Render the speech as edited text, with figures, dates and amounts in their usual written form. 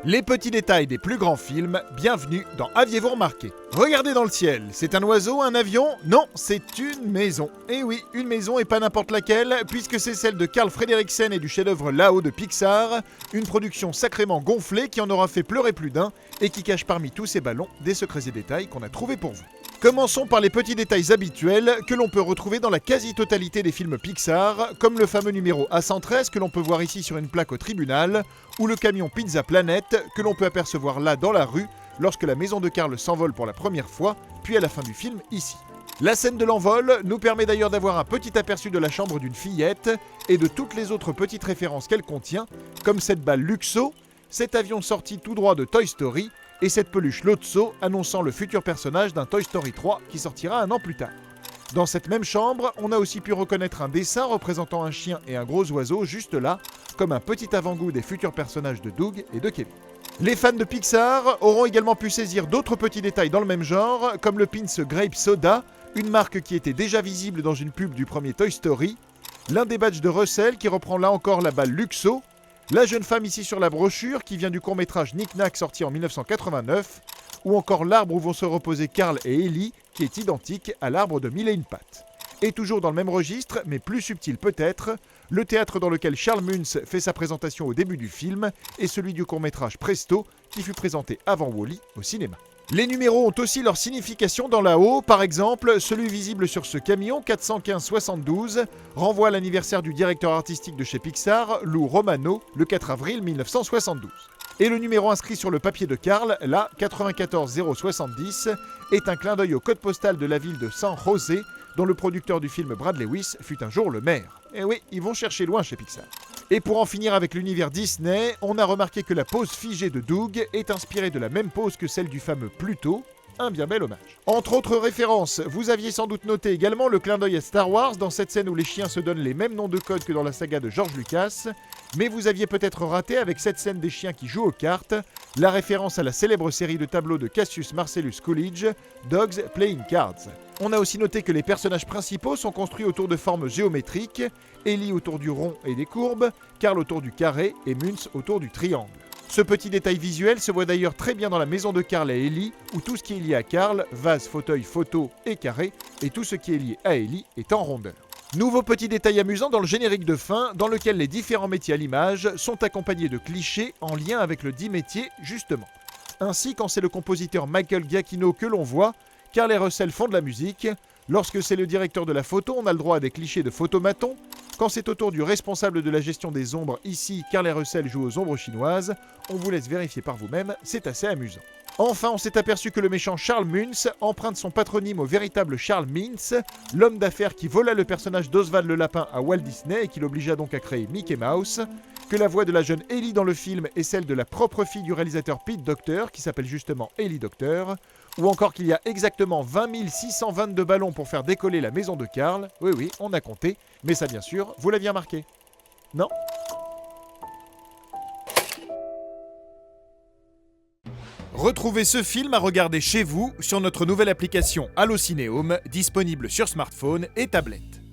Les petits détails des plus grands films, bienvenue dans Aviez-vous remarqué? Regardez dans le ciel, c'est un oiseau, un avion? Non, c'est une maison. Et oui, une maison et pas n'importe laquelle, puisque c'est celle de Carl Fredricksen et du chef-d'œuvre Là-haut de Pixar, une production sacrément gonflée qui en aura fait pleurer plus d'un et qui cache parmi tous ces ballons des secrets et détails qu'on a trouvés pour vous. Commençons par les petits détails habituels que l'on peut retrouver dans la quasi-totalité des films Pixar, comme le fameux numéro A113 que l'on peut voir ici sur une plaque au tribunal, ou le camion Pizza Planet que l'on peut apercevoir là dans la rue lorsque la maison de Carl s'envole pour la première fois, puis à la fin du film ici. La scène de l'envol nous permet d'ailleurs d'avoir un petit aperçu de la chambre d'une fillette et de toutes les autres petites références qu'elle contient, comme cette balle Luxo, cet avion sorti tout droit de Toy Story, et cette peluche Lotso annonçant le futur personnage d'un Toy Story 3 qui sortira un an plus tard. Dans cette même chambre, on a aussi pu reconnaître un dessin représentant un chien et un gros oiseau juste là, comme un petit avant-goût des futurs personnages de Doug et de Kevin. Les fans de Pixar auront également pu saisir d'autres petits détails dans le même genre, comme le pins Grape Soda, une marque qui était déjà visible dans une pub du premier Toy Story, l'un des badges de Russell qui reprend là encore la balle Luxo, la jeune femme ici sur la brochure qui vient du court-métrage Knick Knack sorti en 1989, ou encore l'arbre où vont se reposer Carl et Ellie qui est identique à l'arbre de Mille et une pattes. Et toujours dans le même registre, mais plus subtil peut-être, le théâtre dans lequel Charles Muntz fait sa présentation au début du film est celui du court-métrage Presto qui fut présenté avant Wall-E au cinéma. Les numéros ont aussi leur signification dans la haut, par exemple, celui visible sur ce camion 415-72 renvoie à l'anniversaire du directeur artistique de chez Pixar, Lou Romano, le 4 avril 1972. Et le numéro inscrit sur le papier de Carl, là, 94070, est un clin d'œil au code postal de la ville de San José, dont le producteur du film Brad Lewis fut un jour le maire. Et oui, ils vont chercher loin chez Pixar. Et pour en finir avec l'univers Disney, on a remarqué que la pose figée de Doug est inspirée de la même pose que celle du fameux Pluto, un bien bel hommage. Entre autres références, vous aviez sans doute noté également le clin d'œil à Star Wars dans cette scène où les chiens se donnent les mêmes noms de code que dans la saga de George Lucas, mais vous aviez peut-être raté avec cette scène des chiens qui jouent aux cartes, la référence à la célèbre série de tableaux de Cassius Marcellus Coolidge, Dogs Playing Cards. On a aussi noté que les personnages principaux sont construits autour de formes géométriques, Ellie autour du rond et des courbes, Carl autour du carré et Muntz autour du triangle. Ce petit détail visuel se voit d'ailleurs très bien dans la maison de Carl et Ellie, où tout ce qui est lié à Carl, vase, fauteuil, photo et carré, et tout ce qui est lié à Ellie est en rondeur. Nouveau petit détail amusant dans le générique de fin, dans lequel les différents métiers à l'image sont accompagnés de clichés en lien avec le dit métier, justement. Ainsi, quand c'est le compositeur Michael Giacchino que l'on voit, Carl et Russell font de la musique. Lorsque c'est le directeur de la photo, on a le droit à des clichés de photomaton. Quand c'est au tour du responsable de la gestion des ombres, ici, Carl et Russell jouent aux ombres chinoises. On vous laisse vérifier par vous-même, c'est assez amusant. Enfin, on s'est aperçu que le méchant Charles Muntz emprunte son patronyme au véritable Charles Mintz, l'homme d'affaires qui vola le personnage d'Oswald le Lapin à Walt Disney et qui l'obligea donc à créer Mickey Mouse, que la voix de la jeune Ellie dans le film est celle de la propre fille du réalisateur Pete Docter, qui s'appelle justement Ellie Docter, ou encore qu'il y a exactement 20 622 ballons pour faire décoller la maison de Carl. Oui, on a compté, mais ça bien sûr, vous l'aviez remarqué. Non ? Retrouvez ce film à regarder chez vous sur notre nouvelle application Allocinéhome, disponible sur smartphone et tablette.